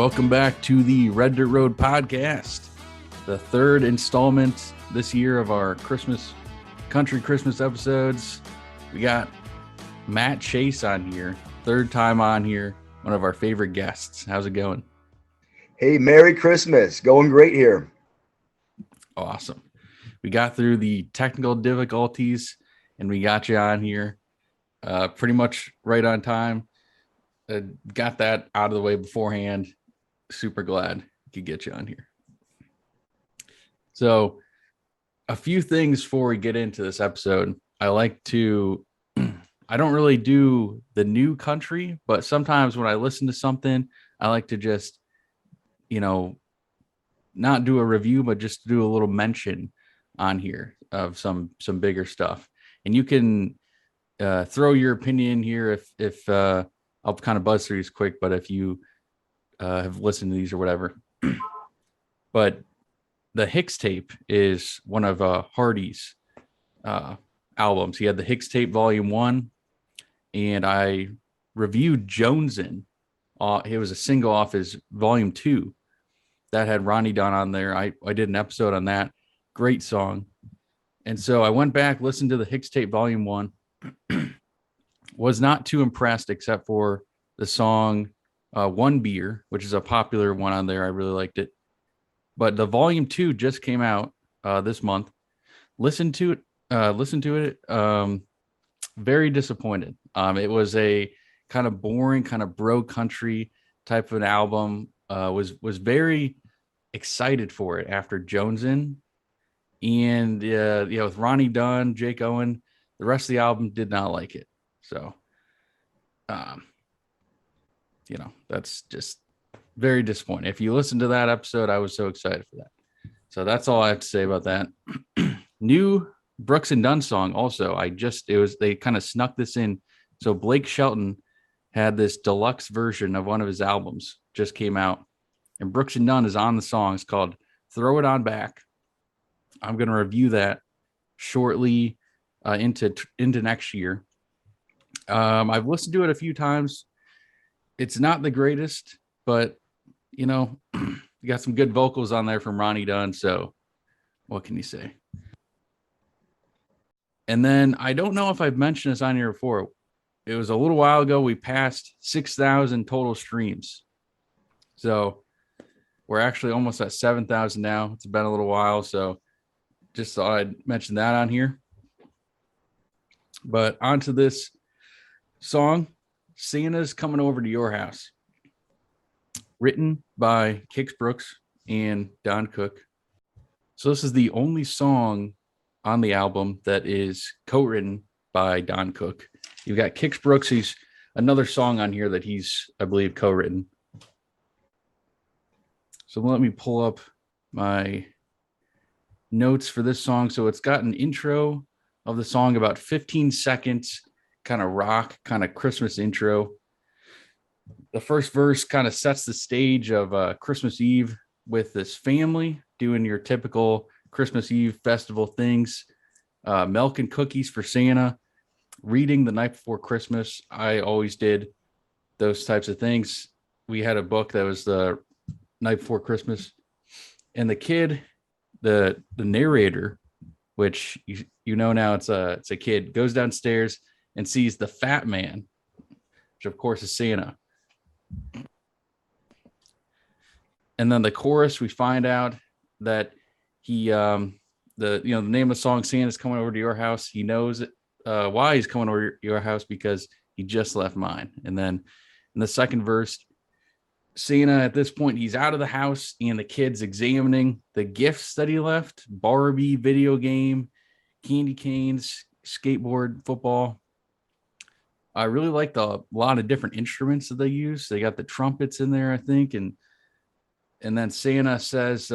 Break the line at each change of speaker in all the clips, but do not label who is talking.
Welcome back to the Red Dirt Road podcast, the third installment this year of our country Christmas episodes. We got Matt Chase on here, third time on here, one of our favorite guests. How's it going?
Hey, Merry Christmas. Going great here.
Awesome. We got through the technical difficulties and we got you on here pretty much right on time. Got that out of the way beforehand. Super glad we could get you on here. So a few things before we get into this episode. I don't really do the new country, but sometimes when I listen to something, I like to just, not do a review, but just do a little mention on here of some bigger stuff. And you can throw your opinion here if I'll kind of buzz through these quick, but if you have listened to these or whatever. But the Hicks tape is one of Hardy's albums. He had the Hicks tape volume 1, and I reviewed Jonesin'. It was a single off his volume 2 that had Ronnie Dunn on there. I did an episode on that. Great song. And so I went back, listened to the Hicks tape volume 1. Was not too impressed except for the song One Beer, which is a popular one on there. I really liked it. But the volume 2 just came out this month. Listen to it. Very disappointed. It was a kind of boring, kind of bro country type of an album. Was very excited for it after Jonesin'. And with Ronnie Dunn, Jake Owen, the rest of the album did not like it. So, that's just very disappointing. If you listen to that episode, I was so excited for that. So that's all I have to say about that. New Brooks and Dunn song. Also, they kind of snuck this in. So Blake Shelton had this deluxe version of one of his albums just came out, and Brooks and Dunn is on the song. It's called Throw It On Back. I'm going to review that shortly into next year. I've listened to it a few times. It's not the greatest, but you got some good vocals on there from Ronnie Dunn. So what can you say? And then I don't know if I've mentioned this on here before. It was a little while ago. We passed 6,000 total streams. So we're actually almost at 7,000 now. It's been a little while. So just thought I'd mention that on here. But onto this song, Santa's Coming Over to Your House. Written by Kix Brooks and Don Cook. So this is the only song on the album that is co-written by Don Cook. You've got Kix Brooks. He's another song on here that he's, I believe, co-written. So let me pull up my notes for this song. So it's got an intro of the song, about 15 seconds, kind of rock, kind of Christmas intro. The first verse kind of sets the stage of Christmas Eve with this family doing your typical Christmas Eve festival things. Milk and cookies for Santa, reading the night before Christmas. I always did those types of things. We had a book that was the night before Christmas, and the kid, the narrator, which now it's a kid, goes downstairs and sees the fat man, which of course is Santa. And then the chorus, we find out that he, the name of the song, Santa's Coming Over to Your House. He knows why he's coming over to your house, because he just left mine. And then in the second verse, Santa, at this point, he's out of the house and the kid's examining the gifts that he left: Barbie, video game, candy canes, skateboard, football. I really liked a lot of different instruments that they use. They got the trumpets in there, I think. And then Santa says,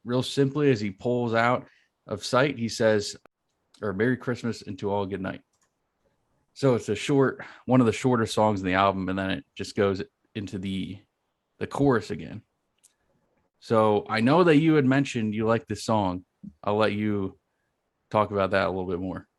real simply, as he pulls out of sight, he says, or Merry Christmas and to all good night. So it's one of the shorter songs in the album. And then it just goes into the chorus again. So I know that you had mentioned you like this song. I'll let you talk about that a little bit more.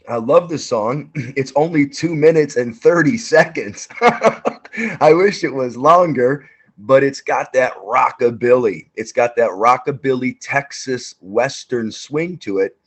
I love this song. It's only 2 minutes and 30 seconds. I wish it was longer, but it's got that rockabilly. It's got that rockabilly Texas Western swing to it.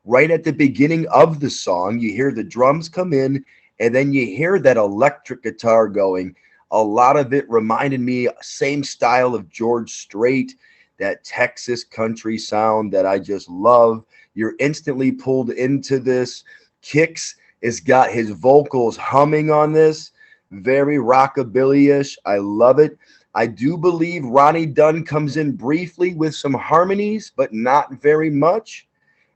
Right at the beginning of the song, you hear the drums come in, and then you hear that electric guitar going. A lot of it reminded me, same style of George Strait, that Texas country sound that I just love. You're instantly pulled into this. Kicks has got his vocals humming on this, very rockabilly-ish. I love it. I do believe Ronnie Dunn comes in briefly with some harmonies, but not very much.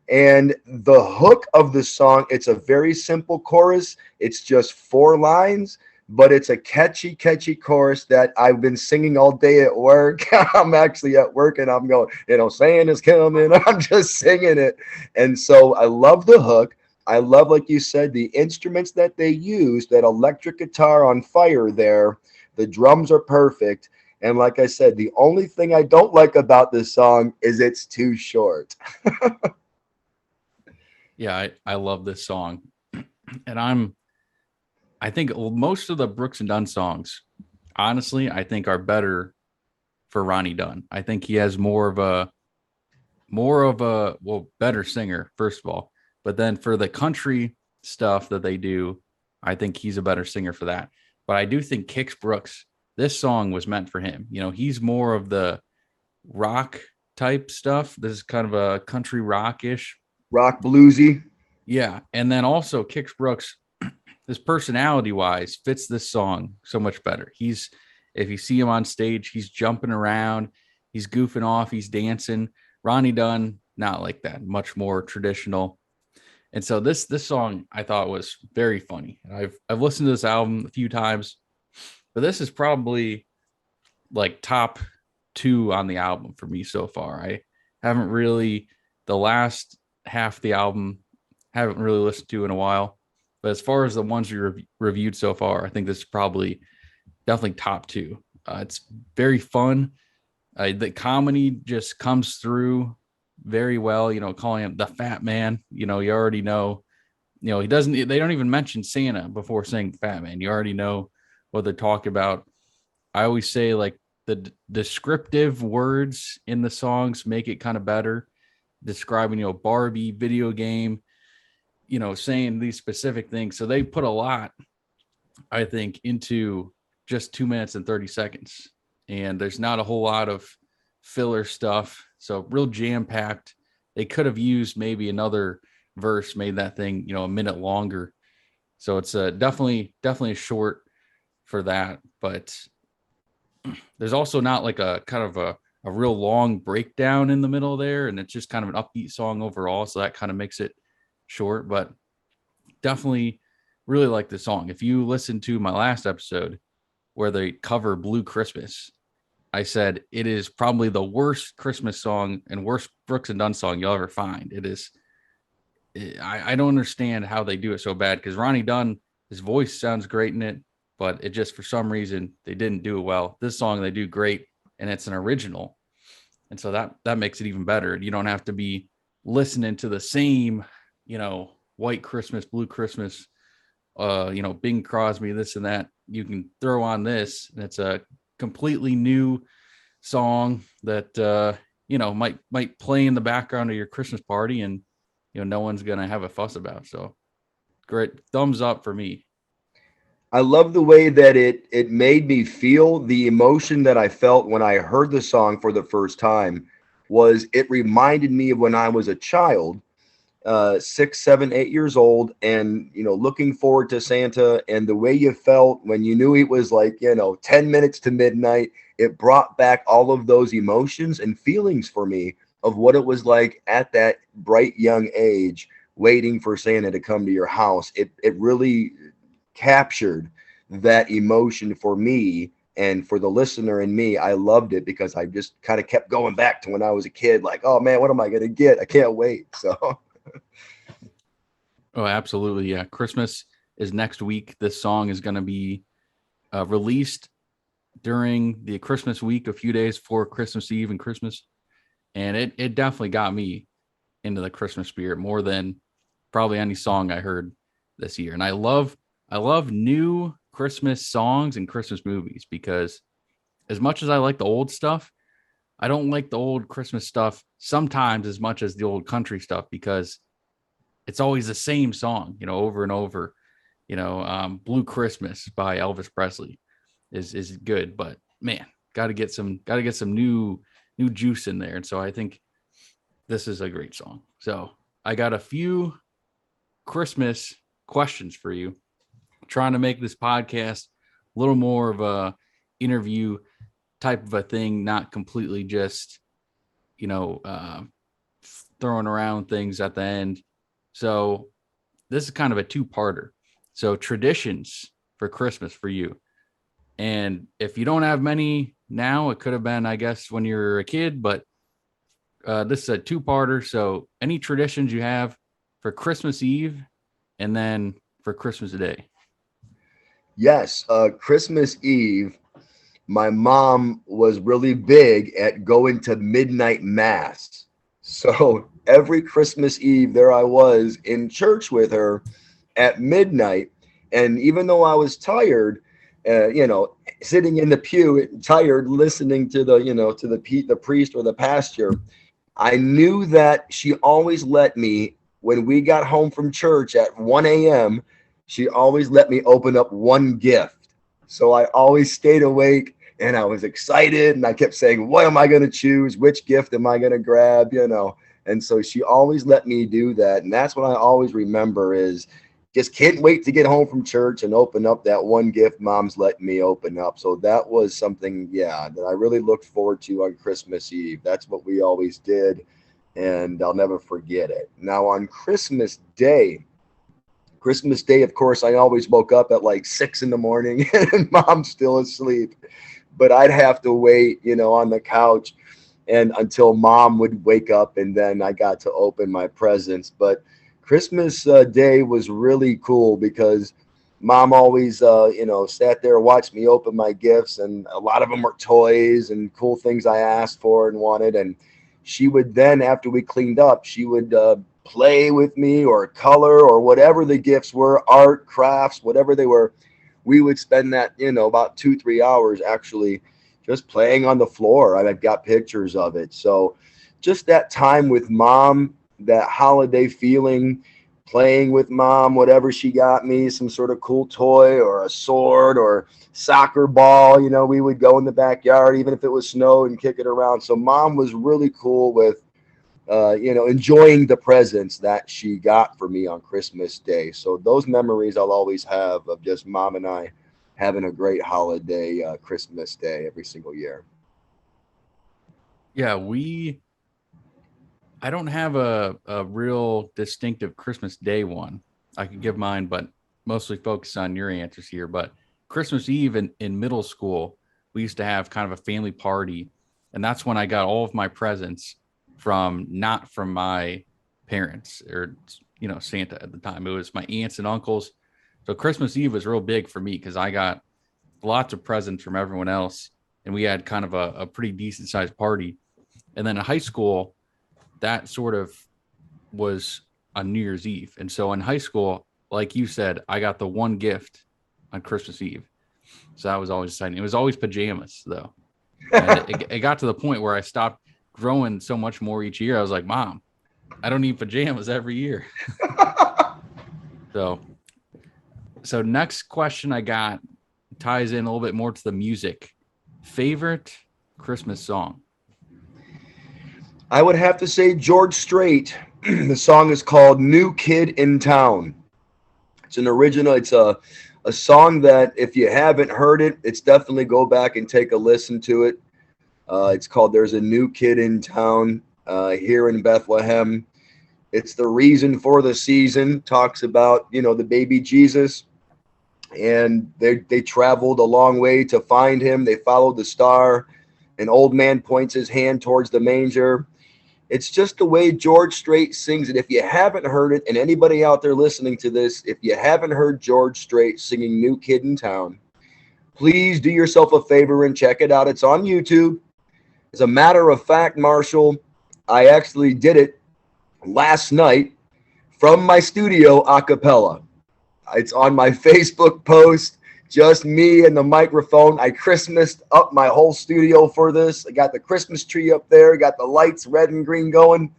And the hook of the song, it's a very simple chorus. It's just 4 lines, but it's a catchy, catchy chorus that I've been singing all day at work. I'm actually at work and I'm going, Santa's coming. I'm just singing it. And so I love the hook. I love, like you said, the instruments that they use, that electric guitar on fire there. The drums are perfect. And like I said, the only thing I don't like about this song is it's too short.
Yeah, I love this song. And I think most of the Brooks and Dunn songs, honestly, I think are better for Ronnie Dunn. I think he has better singer, first of all. But then for the country stuff that they do, I think he's a better singer for that. But I do think Kix Brooks, this song was meant for him. He's more of the rock type stuff. This is kind of a country rock-ish.
Rock bluesy.
Yeah. And then also Kix Brooks, his personality wise fits this song so much better. If you see him on stage, he's jumping around, he's goofing off, he's dancing. Ronnie Dunn, not like that, much more traditional. And so this song I thought was very funny. I've listened to this album a few times, but this is probably like top 2 on the album for me so far. I haven't really, the last half of the album haven't really listened to in a while. But as far as the ones we reviewed so far, I think this is probably definitely top 2. It's very fun. The comedy just comes through very well. Calling him the fat man. You already know. He doesn't. They don't even mention Santa before saying fat man. You already know what they're talking about. I always say like the descriptive words in the songs make it kind of better. Describing, Barbie video game, saying these specific things. So they put a lot, I think, into just 2 minutes and 30 seconds. And there's not a whole lot of filler stuff. So real jam packed. They could have used maybe another verse, made that thing, a minute longer. So it's definitely short for that. But there's also not like a kind of a real long breakdown in the middle there. And it's just kind of an upbeat song overall. So that kind of makes it short, but definitely really like the song. If you listen to my last episode where they cover Blue Christmas, I said it is probably the worst Christmas song and worst Brooks and Dunn song you'll ever find. It is. I don't understand how they do it so bad, because Ronnie Dunn, his voice sounds great in it, but it just, for some reason, they didn't do it well. This song they do great, and it's an original, and so that makes it even better. You don't have to be listening to the same, White Christmas, Blue Christmas, Bing Crosby, this and that. You can throw on this, and it's a completely new song that might play in the background of your Christmas party, and no one's gonna have a fuss about. So great, thumbs up for me.
I love the way that it made me feel. The emotion that I felt when I heard the song for the first time was, it reminded me of when I was a child, 6, 7, 8 years old, and looking forward to Santa, and the way you felt when you knew it was like 10 minutes to midnight. It brought back all of those emotions and feelings for me of what it was like at that bright young age, waiting for Santa to come to your house. It really captured that emotion for me, and for the listener and me. I loved it because I just kind of kept going back to when I was a kid, like, oh man, what am I going to get? I can't wait. So
Oh, absolutely. Yeah. Christmas is next week. This song is going to be released during the Christmas week, a few days before Christmas Eve and Christmas. And it definitely got me into the Christmas spirit more than probably any song I heard this year. And I love new Christmas songs and Christmas movies, because as much as I like the old stuff, I don't like the old Christmas stuff sometimes as much as the old country stuff because it's always the same song, over and over. Blue Christmas by Elvis Presley is good, but man, got to get some new juice in there. And so I think this is a great song. So I got a few Christmas questions for you, trying to make this podcast a little more of a interview type of a thing, not completely just, throwing around things at the end. So this is kind of a two-parter. So traditions for Christmas for you. And if you don't have many now, it could have been, I guess, when you were a kid, but this is a two-parter. So any traditions you have for Christmas Eve and then for Christmas Day?
Yes, Christmas Eve, my mom was really big at going to midnight mass. So every Christmas Eve, there I was in church with her at midnight. And even though I was tired, sitting in the pew, tired, listening to the priest or the pastor, I knew that she always let me, when we got home from church at 1 a.m., she always let me open up one gift. So I always stayed awake and I was excited and I kept saying, what am I going to choose? Which gift am I going to grab? And so she always let me do that. And that's what I always remember is just can't wait to get home from church and open up that one gift mom's letting me open up. So that was something, that I really looked forward to on Christmas Eve. That's what we always did. And I'll never forget it. Now on Christmas Day, of course, I always woke up at like 6 a.m. and mom's still asleep. But I'd have to wait, on the couch and until mom would wake up and then I got to open my presents. But Christmas Day was really cool because mom always, sat there, watched me open my gifts. And a lot of them were toys and cool things I asked for and wanted. And she would then, after we cleaned up, she would play with me or color or whatever the gifts were, art, crafts, whatever they were. We would spend that, about 2-3 hours actually just playing on the floor. I've got pictures of it. So just that time with mom, that holiday feeling, playing with mom, whatever she got me, some sort of cool toy or a sword or soccer ball, we would go in the backyard, even if it was snow, and kick it around. So mom was really cool with, enjoying the presents that she got for me on Christmas Day. So those memories I'll always have of just mom and I having a great holiday Christmas Day every single year.
Yeah, I don't have a real distinctive Christmas Day one. I could give mine, but mostly focus on your answers here. But Christmas Eve in middle school, we used to have kind of a family party. And that's when I got all of my presents not from my parents or, Santa at the time. It was my aunts and uncles. So Christmas Eve was real big for me because I got lots of presents from everyone else. And we had kind of a pretty decent sized party. And then in high school, that sort of was on New Year's Eve. And so in high school, like you said, I got the one gift on Christmas Eve. So that was always exciting. It was always pajamas, though. And it got to the point where I stopped growing so much more each year. I was like, Mom, I don't need pajamas every year. So next question I got ties in a little bit more to the music. Favorite Christmas song?
I would have to say George Strait. The song is called New Kid in Town. It's an original. It's a song that if you haven't heard it, it's definitely go back and take a listen to it. It's called There's a New Kid in Town here in Bethlehem. It's the reason for the season. Talks about, the baby Jesus. And they traveled a long way to find him. They followed the star. An old man points his hand towards the manger. It's just the way George Strait sings it. If you haven't heard it, and anybody out there listening to this, if you haven't heard George Strait singing New Kid in Town, please do yourself a favor and check it out. It's on YouTube. As a matter of fact, Marshall, I actually did it last night from my studio a cappella. It's on my Facebook post. just me and the microphone. I Christmased up my whole studio for this. I got the Christmas tree up there, got the lights red and green going,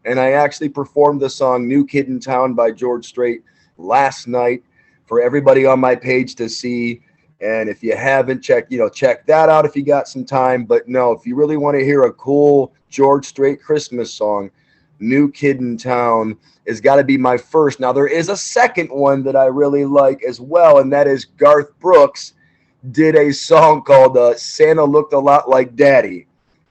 and I actually performed the song New Kid in Town by George Strait last night for everybody on my page to see. And if you haven't checked, check that out if you got some time. But no, if you really want to hear a cool George Strait Christmas song, New Kid in Town has got to be my first. Now, there is a second one that I really like as well, and that is Garth Brooks did a song called Santa Looked a Lot Like Daddy.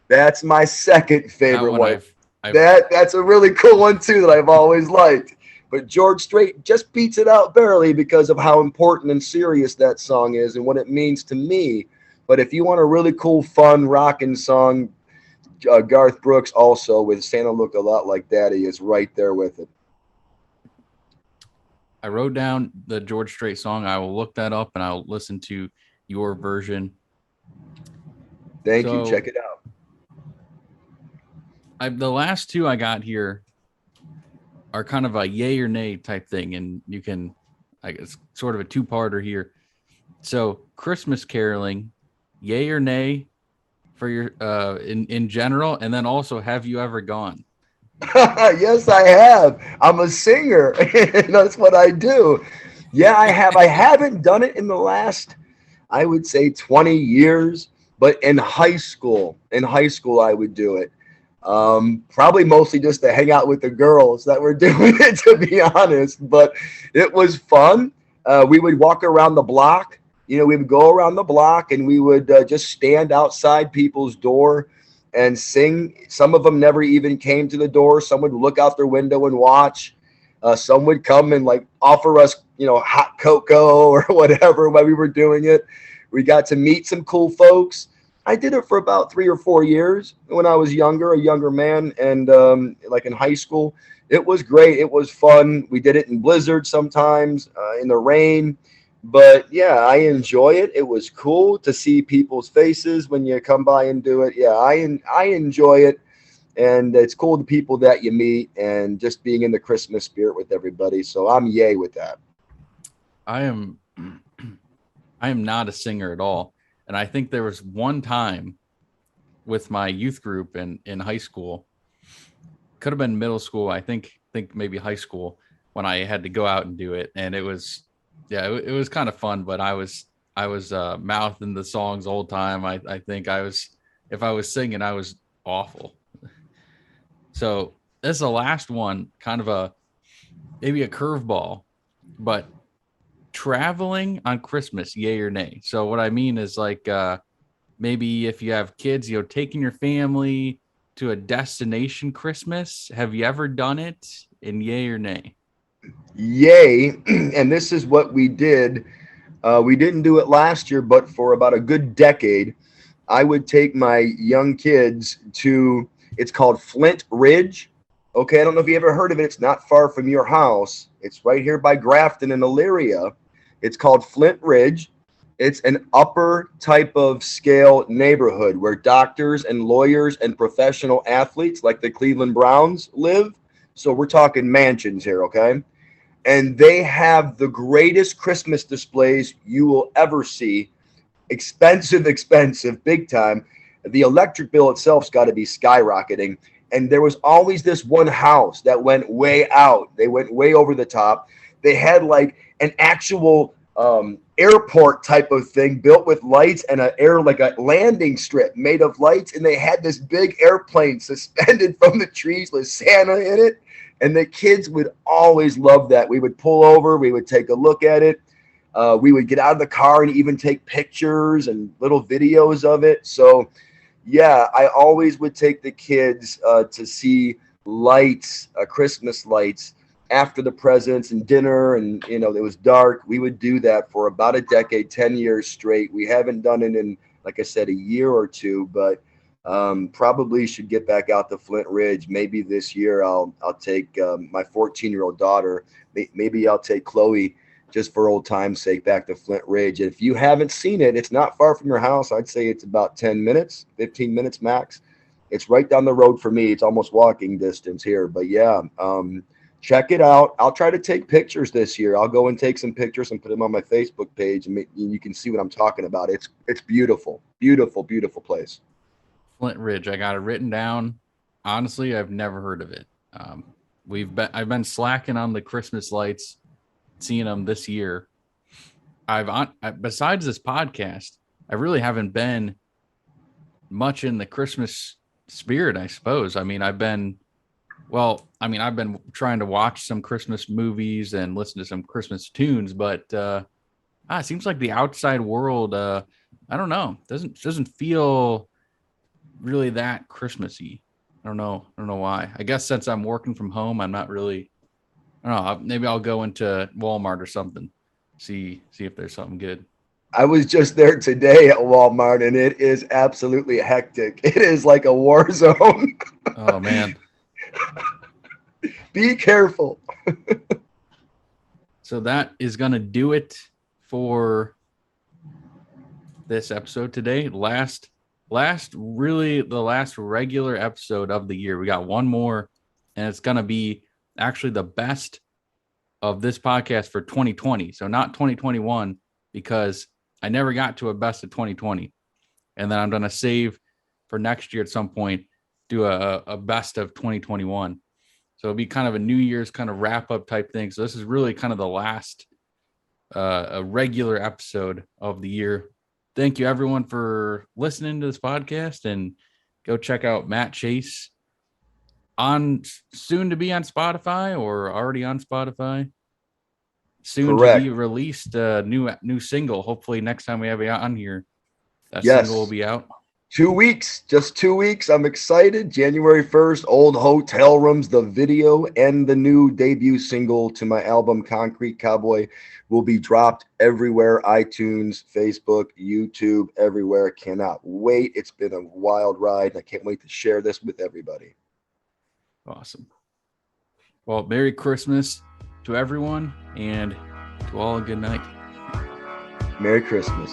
That's my second favorite one. That's a really cool one, too, that I've always liked. But George Strait just beats it out barely because of how important and serious that song is and what it means to me. But if you want a really cool, fun, rocking song, Garth Brooks also with Santa Looked a Lot Like Daddy is right there with it.
I wrote down the George Strait song. I will look that up and I'll listen to your version.
Thank you. Check it out.
The last two I got here are kind of a yay or nay type thing, and you can, I guess, sort of a two-parter here. So Christmas caroling, yay or nay for your in general, and then also, have you ever gone?
Yes, I have. I'm a singer. That's what I do. Yeah, I have. I haven't done it in the last, I would say, 20 years, but in high school, I would do it. Probably mostly just to hang out with the girls that were doing it, to be honest, but it was fun. We would walk around the block, we would go around the block and we would just stand outside people's door and sing. Some of them never even came to the door. Some would look out their window and watch. Some would come and like offer us, hot cocoa or whatever while we were doing it. We got to meet some cool folks. I did it for about 3 or 4 years when I was a younger man, and like in high school. It was great. It was fun. We did it in blizzards sometimes, in the rain. But yeah, I enjoy it. It was cool to see people's faces when you come by and do it. Yeah, I enjoy it. And it's cool the people that you meet and just being in the Christmas spirit with everybody. So I'm yay with that.
I am not a singer at all. And I think there was one time with my youth group in high school, could have been middle school. I think maybe high school, when I had to go out and do it. And it was kind of fun, but I was mouthing the songs the whole time. I think if I was singing, I was awful. So this is the last one, kind of maybe a curveball, but traveling on Christmas, yay or nay? So what I mean is like maybe if you have kids, taking your family to a destination Christmas. Have you ever done it? And yay or nay?
Yay. And this is what we did. We didn't do it last year, but for about a good decade, I would take my young kids to, it's called Flint Ridge. Okay, I don't know if you ever heard of it. It's not far from your house. It's right here by Grafton in Elyria. It's called Flint Ridge. It's an upper type of scale neighborhood where doctors and lawyers and professional athletes like the Cleveland Browns live. So we're talking mansions here, okay? And they have the greatest Christmas displays you will ever see. Expensive, big time. The electric bill itself's got to be skyrocketing. And there was always this one house that went way out. They went way over the top. They had like an actual airport type of thing built with lights and like a landing strip made of lights. And they had this big airplane suspended from the trees with Santa in it. And the kids would always love that. We would pull over. We would take a look at it. We would get out of the car and even take pictures and little videos of it. So yeah, I always would take the kids to see lights, Christmas lights, after the presents and dinner. And, it was dark. We would do that for about a decade, 10 years straight. We haven't done it in, like I said, a year or two, but probably should get back out to Flint Ridge. Maybe this year I'll take my 14-year-old daughter. Maybe I'll take Chloe just for old time's sake back to Flint Ridge. And if you haven't seen it, it's not far from your house. I'd say it's about 10 minutes, 15 minutes max. It's right down the road for me. It's almost walking distance here. But yeah, Check it out. I'll try to take pictures this year. I'll go and take some pictures and put them on my Facebook page, and you can see what I'm talking about. It's beautiful, beautiful, beautiful place.
Flint Ridge. I got it written down. Honestly, I've never heard of it. I've been slacking on the Christmas lights, seeing them this year. Besides this podcast, I really haven't been much in the Christmas spirit, I suppose. I've been trying to watch some Christmas movies and listen to some Christmas tunes, but it seems like the outside world, I don't know, doesn't feel really that Christmassy. I don't know why. I guess since I'm working from home, I'm not really. I don't know. Maybe I'll go into Walmart or something, see if there's something good.
I was just there today at Walmart, and it is absolutely hectic. It is like a war zone.
Oh man.
Be careful.
So that is going to do it for this episode today. The last regular episode of the year. We got one more, and it's going to be actually the best of this podcast for 2020. So not 2021, because I never got to a best of 2020. And then I'm going to save for next year at some point, do a best of 2021. So it'll be kind of a New Year's kind of wrap up type thing. So this is really kind of the last a regular episode of the year. Thank you everyone for listening to this podcast, and go check out Matt Chase on soon to be on Spotify or already on Spotify. Soon
Correct.
to be released new single. Hopefully next time we have you on here, that
Yes.
single will be out.
2 weeks, just 2 weeks. I'm excited. January 1st, Old Hotel Rooms, the video, and the new debut single to my album, Concrete Cowboy, will be dropped everywhere. iTunes, Facebook, YouTube, everywhere. Cannot wait. It's been a wild ride. I can't wait to share this with everybody.
Awesome. Well, Merry Christmas to everyone, and to all a good night.
Merry Christmas.